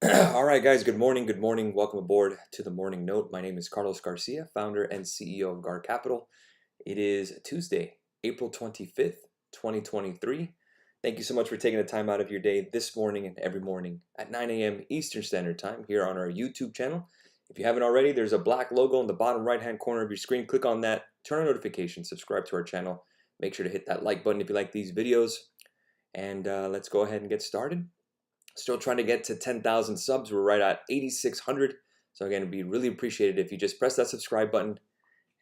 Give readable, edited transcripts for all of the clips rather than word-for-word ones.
All right, guys, good morning. Good morning. Welcome aboard to the Morning Note. My name is Carlos Garcia, founder and CEO of GAR Capital. It is Tuesday, April 25th, 2023. Thank you so much for taking the time out of your day this morning and every morning at 9 a.m. Eastern Standard Time here on our YouTube channel. If you haven't already, there's a black logo in the bottom right-hand corner of your screen. Click on that, turn on notifications, subscribe to our channel. Make sure to hit that like button if you like these videos. And let's go ahead and get started. Still trying to get to 10,000 subs. We're right at 8,600. So again, it'd be really appreciated if you just press that subscribe button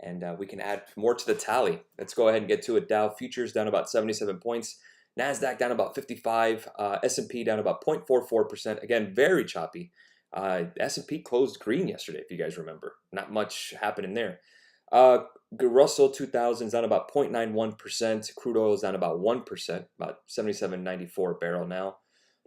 and we can add more to the tally. Let's go ahead and get to it. Dow futures down about 77 points. NASDAQ down about 55. S&P down about 0.44%. Again, very choppy. S&P closed green yesterday, if you guys remember. Not much happening there. Russell 2000 is down about 0.91%. Crude oil is down about 1%, about 77.94 a barrel now.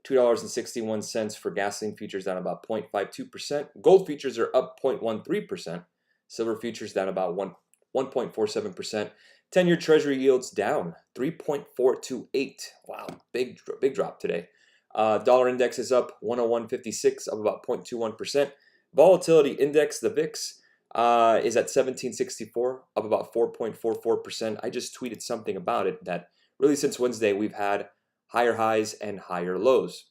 $2.61 for gasoline futures down about 0.52%. Gold futures are up 0.13%. Silver futures down about 1.47%. 10-year treasury yields down 3.428. Wow, big drop today. Dollar index is up 101.56, up about 0.21%. Volatility index, the VIX, is at 1764, up about 4.44%. I just tweeted something about it that really since Wednesday we've had higher highs and higher lows.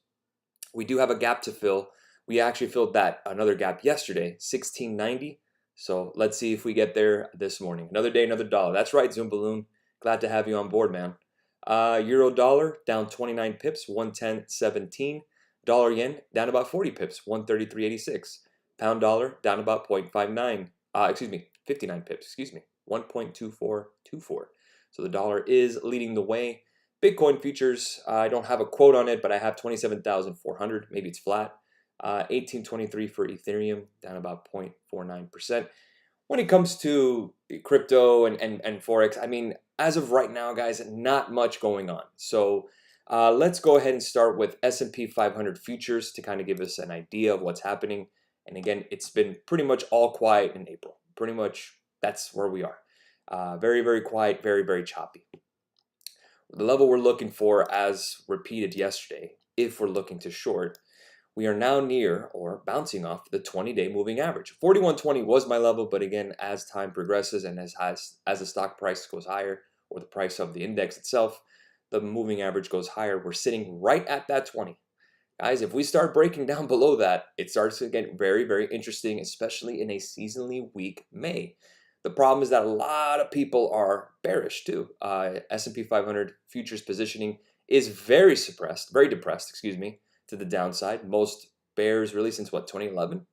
We do have a gap to fill. We actually filled that another gap yesterday, 1690. So let's see if we get there this morning. Another day, another dollar. That's right, Zoom Balloon. Glad to have you on board, man. Euro dollar down 29 pips, 110.17. Dollar yen down about 40 pips, 133.86. Pound dollar down about 0.59. 59 pips. 1.2424. So the dollar is leading the way. Bitcoin futures, I don't have a quote on it, but I have 27,400. Maybe it's flat. 1823 for Ethereum, down about 0.49%. When it comes to crypto and Forex, I mean, as of right now, guys, not much going on. So let's go ahead and start with S&P 500 futures to kind of give us an idea of what's happening. And again, it's been pretty much all quiet in April. Pretty much that's where we are. Very, very quiet, very, very choppy. The level we're looking for, as repeated yesterday, if we're looking to short, we are now near or bouncing off the 20-day moving average. 4120 was my level, but again, as time progresses and as the stock price goes higher, or the price of the index itself, the moving average goes higher. We're sitting right at that 20. Guys, if we start breaking down below that, it starts to get very, very interesting, especially in a seasonally weak May. The problem is that a lot of people are bearish too. S&P 500 futures positioning is very depressed, excuse me, to the downside. Most bears really since what, 2011?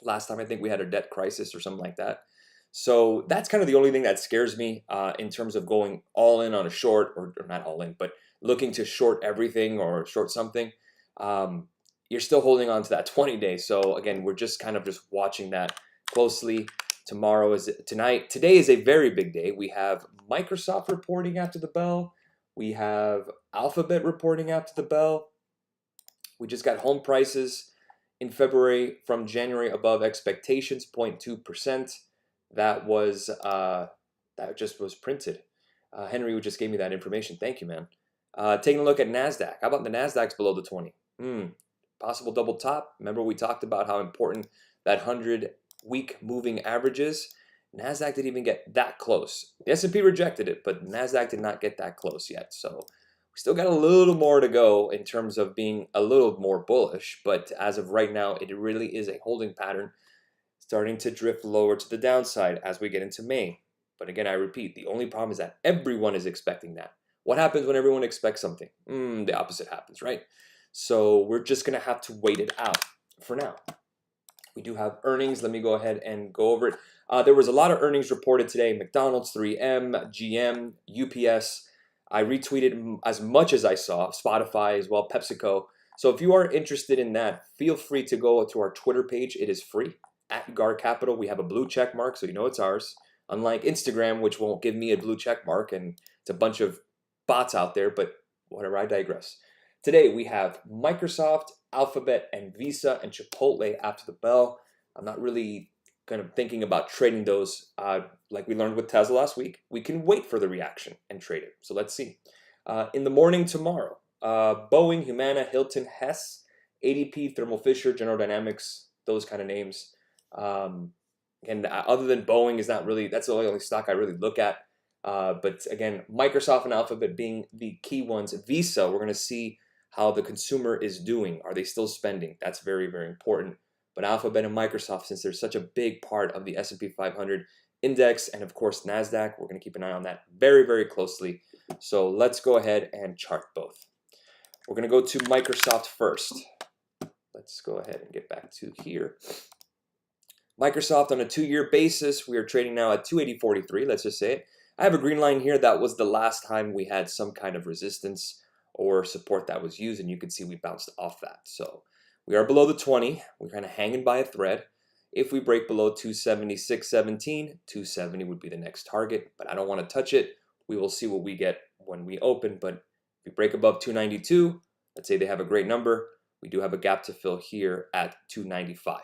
Last time I think we had a debt crisis or something like that. So that's kind of the only thing that scares me in terms of going all in on a short, or not all in, but looking to short everything or short something. You're still holding on to that 20 days. So again, we're just kind of just watching that closely. Today is a very big day. We have Microsoft reporting after the bell. We have Alphabet reporting after the bell. We just got home prices in February from January above expectations, 0.2%. That just was printed. Henry just gave me that information. Thank you, man. Taking a look at NASDAQ. How about the NASDAQ's below the 20? Possible double top. Remember we talked about how important that 100-week moving averages. NASDAQ didn't even get that close. The S&P rejected it, but NASDAQ did not get that close yet. So we still got a little more to go in terms of being a little more bullish. But as of right now, it really is a holding pattern, starting to drift lower to the downside as we get into May. But again, I repeat, the only problem is that everyone is expecting that. What happens when everyone expects something? The opposite happens, right? So we're just going to have to wait it out for now. We do have earnings. Let me go ahead and go over it. There was a lot of earnings reported today. McDonald's, 3M, GM, UPS. I retweeted as much as I saw. Spotify as well, PepsiCo. So if you are interested in that, feel free to go to our Twitter page. It is free, at GAR Capital. We have a blue check mark, so you know it's ours. Unlike Instagram, which won't give me a blue check mark, and it's a bunch of bots out there, but whatever, I digress. Today we have Microsoft, Alphabet, and Visa, and Chipotle after the bell. I'm not really kind of thinking about trading those like we learned with Tesla last week. We can wait for the reaction and trade it. So let's see. In the morning tomorrow, Boeing, Humana, Hilton, Hess, ADP, Thermo Fisher, General Dynamics, those kind of names. And other than Boeing is not really, that's the only stock I really look at. But again, Microsoft and Alphabet being the key ones. Visa, we're going to see how the consumer is doing. Are they still spending? That's very, very important. But Alphabet and Microsoft, since they're such a big part of the S&P 500 index and of course NASDAQ, we're going to keep an eye on that very, very closely. So let's go ahead and chart both. We're going to go to Microsoft first. Let's go ahead and get back to here. Microsoft on a 2-year basis, we are trading now at 280.43, let's just say it. I have a green line here. That was the last time we had some kind of resistance or support that was used, and you can see we bounced off that. So we are below the 20. We're kind of hanging by a thread. If we break below 276.17, 270 would be the next target, but I don't want to touch it. We will see what we get when we open, but if we break above 292, let's say they have a great number, we do have a gap to fill here at 295.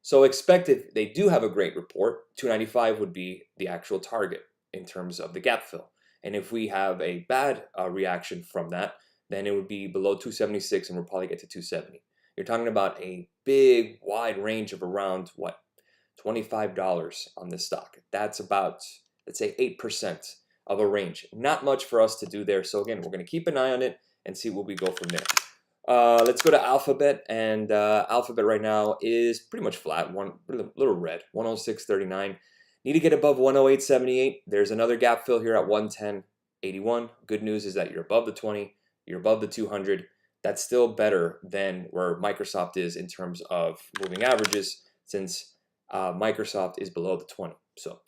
So expect if they do have a great report, 295 would be the actual target in terms of the gap fill. And if we have a bad reaction from that, then it would be below 276 and we'll probably get to 270. You're talking about a big, wide range of around, what, $25 on this stock. That's about, let's say, 8% of a range. Not much for us to do there. So again, we're going to keep an eye on it and see where we go from there. Let's go to Alphabet, and Alphabet right now is pretty much flat, a little red, 106.39. Need to get above 108.78. There's another gap fill here at 110.81. Good news is that you're above the 20, you're above the 200. That's still better than where Microsoft is in terms of moving averages, since Microsoft is below the 20. So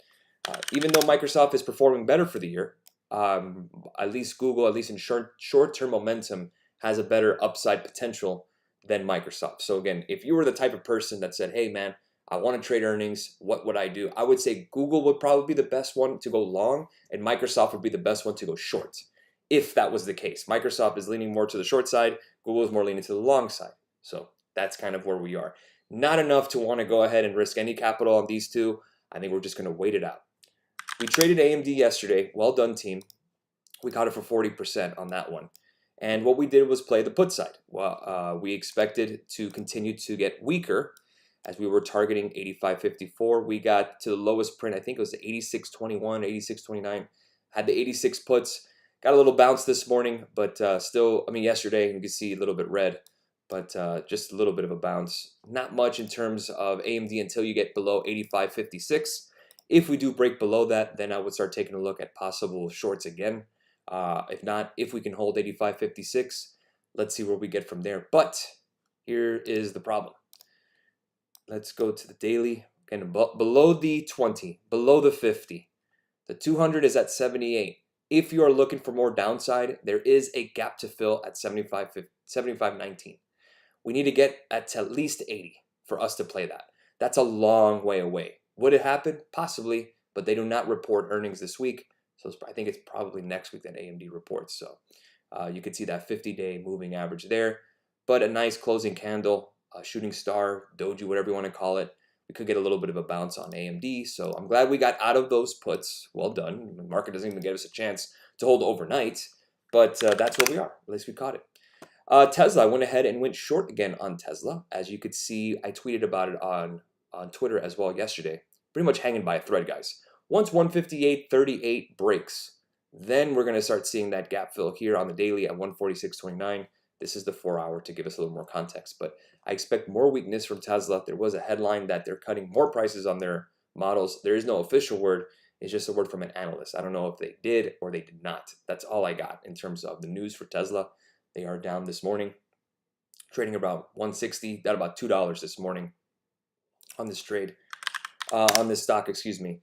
even though Microsoft is performing better for the year, at least Google, at least in short-term momentum, has a better upside potential than Microsoft. So again, if you were the type of person that said, hey man, I want to trade earnings, what would I do? I would say Google would probably be the best one to go long, and Microsoft would be the best one to go short, if that was the case. Microsoft is leaning more to the short side, Google is more leaning to the long side. So that's kind of where we are. Not enough to want to go ahead and risk any capital on these two. I think we're just going to wait it out. We traded AMD yesterday. Well done, team. We caught it for 40% on that one. And what we did was play the put side. Well, we expected to continue to get weaker as we were targeting 85.54. We got to the lowest print, I think it was 86.21, 86.29. Had the 86 puts. Got a little bounce this morning, but still, I mean, yesterday, you can see a little bit red, but just a little bit of a bounce. Not much in terms of AMD until you get below 85.56. If we do break below that, then I would start taking a look at possible shorts again. If not, if we can hold 85.56, let's see where we get from there. But here is the problem. Let's go to the daily. Again, below the 20, below the 50. The 200 is at 78. If you are looking for more downside, there is a gap to fill at 75.19. We need to get at least 80 for us to play that. That's a long way away. Would it happen? Possibly, but they do not report earnings this week. So I think it's probably next week that AMD reports. So you can see that 50-day moving average there. But a nice closing candle, shooting star, doji, whatever you want to call it. We could get a little bit of a bounce on AMD. So I'm glad we got out of those puts. Well done. The market doesn't even give us a chance to hold overnight. But that's where we are. At least we caught it. Tesla, I went ahead and went short again on Tesla. As you could see, I tweeted about it on Twitter as well yesterday. Pretty much hanging by a thread, guys. Once 158.38 breaks, then we're going to start seeing that gap fill here on the daily at 146.29. This is the 4-hour to give us a little more context. But I expect more weakness from Tesla. There was a headline that they're cutting more prices on their models. There is no official word. It's just a word from an analyst. I don't know if they did or they did not. That's all I got in terms of the news for Tesla. They are down this morning, trading about 160, down about $2 this morning on this trade, on this stock, excuse me.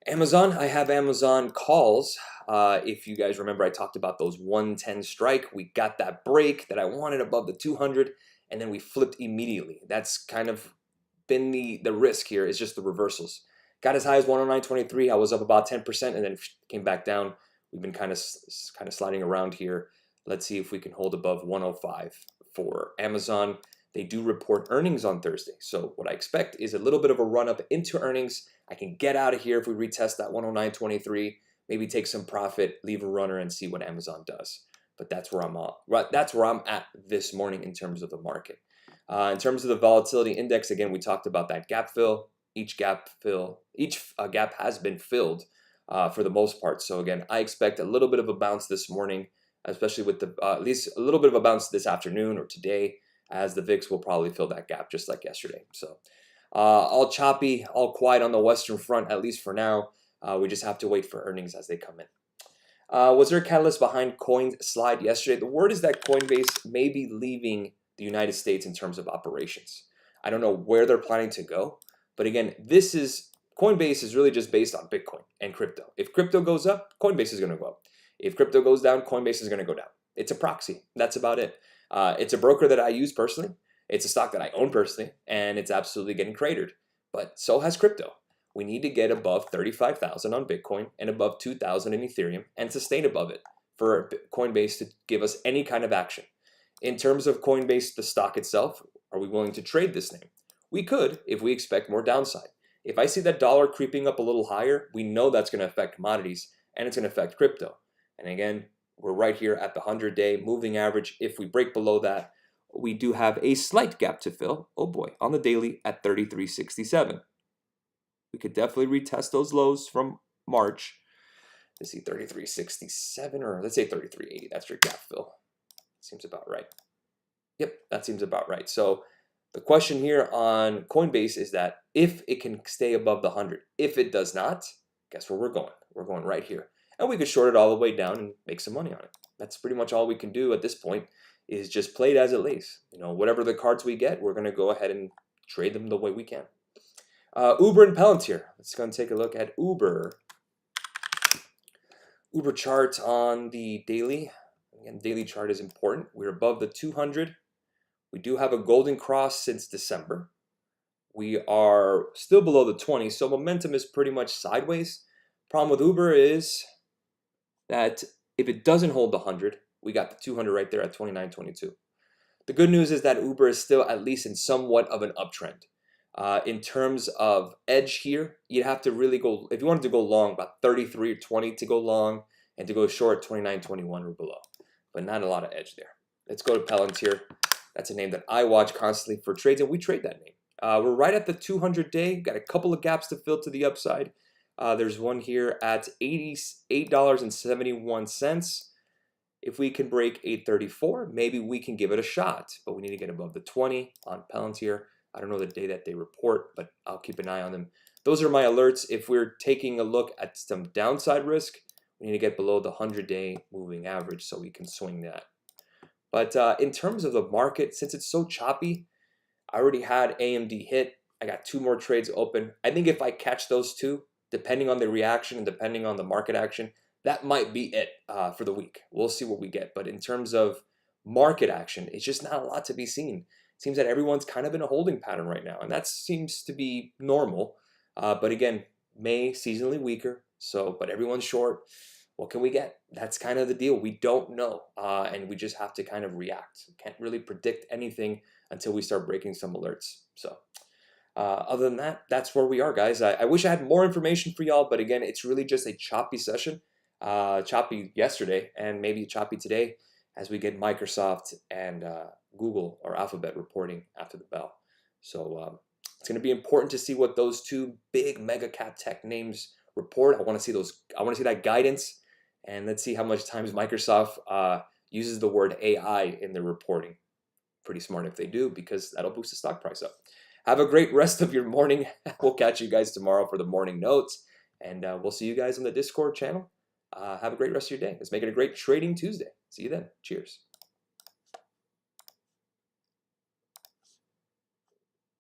Amazon, I have Amazon calls. If you guys remember, I talked about those 110 strike. We got that break that I wanted above the 200, and then we flipped immediately. That's kind of been the risk here, is just the reversals. Got as high as 109.23. I was up about 10% and then came back down. We've been kind of sliding around here. Let's see if we can hold above 105 for Amazon. They do report earnings on Thursday. So what I expect is a little bit of a run up into earnings. I can get out of here if we retest that 109.23, maybe take some profit, leave a runner, and see what Amazon does. But that's where I'm at. That's where I'm at this morning in terms of the market. In terms of the volatility index, again, we talked about that gap fill. Each gap has been filled for the most part. So again, I expect a little bit of a bounce this morning, especially with the at least a little bit of a bounce this afternoon or today, as the VIX will probably fill that gap just like yesterday. So all choppy, all quiet on the Western front, at least for now. We just have to wait for earnings as they come in. Was there a catalyst behind Coin's slide yesterday? The word is that Coinbase may be leaving the United States in terms of operations. I don't know where they're planning to go, but again, Coinbase is really just based on Bitcoin and crypto. If crypto goes up, Coinbase is going to go up. If crypto goes down, Coinbase is going to go down. It's a proxy. That's about it. It's a broker that I use personally. It's a stock that I own personally, and it's absolutely getting cratered. But so has crypto. We need to get above 35,000 on Bitcoin and above 2,000 in Ethereum and sustain above it for Coinbase to give us any kind of action. In terms of Coinbase, the stock itself, are we willing to trade this name? We could if we expect more downside. If I see that dollar creeping up a little higher, we know that's going to affect commodities and it's going to affect crypto. And again, we're right here at the 100-day moving average. If we break below that, we do have a slight gap to fill. Oh boy, on the daily at 33.67. We could definitely retest those lows from March. Let's see, 33.67, or let's say 33.80. That's your gap fill. Seems about right. Yep, that seems about right. So the question here on Coinbase is that if it can stay above the 100, if it does not, guess where we're going? We're going right here. And we could short it all the way down and make some money on it. That's pretty much all we can do at this point, is just play it as it lays. You know, whatever the cards we get, we're going to go ahead and trade them the way we can. Uber and Palantir. Let's go and take a look at Uber. Uber chart on the daily. Again, daily chart is important. We're above the 200. We do have a golden cross since December. We are still below the 20, so momentum is pretty much sideways. Problem with Uber is that if it doesn't hold the 100, we got the 200 right there at 29.22. The good news is that Uber is still at least in somewhat of an uptrend. In terms of edge here, you'd have to really go, if you wanted to go long, about 33 or 20 to go long, and to go short, 29.21 or below. But not a lot of edge there. Let's go to Palantir. That's a name that I watch constantly for trades, and we trade that name. We're right at the 200-day. Got a couple of gaps to fill to the upside. There's one here at $88.71. If we can break 834, maybe we can give it a shot. But we need to get above the 20 on Palantir. I don't know the day that they report, but I'll keep an eye on them. Those are my alerts. If we're taking a look at some downside risk, we need to get below the 100-day moving average so we can swing that. But in terms of the market, since it's so choppy, I already had AMD hit. I got 2 more trades open. I think if I catch those 2, depending on the reaction and depending on the market action, that might be it for the week. We'll see what we get. But in terms of market action, it's just not a lot to be seen. It seems that everyone's kind of in a holding pattern right now, and that seems to be normal. But again, May, seasonally weaker, but everyone's short. What can we get? That's kind of the deal. We don't know, and we just have to kind of react. Can't really predict anything until we start breaking some alerts. So other than that, that's where we are, guys. I wish I had more information for y'all, but again, it's really just a choppy session. Choppy yesterday and maybe choppy today as we get Microsoft and Google or Alphabet reporting after the bell. So it's going to be important to see what those 2 big mega cap tech names report. I want to see those. I want to see that guidance. And let's see how much times Microsoft uses the word AI in their reporting. Pretty smart if they do, because that'll boost the stock price up. Have a great rest of your morning. We'll catch you guys tomorrow for the morning notes. And we'll see you guys on the Discord channel. Have a great rest of your day. Let's make it a great trading Tuesday. See you then. Cheers.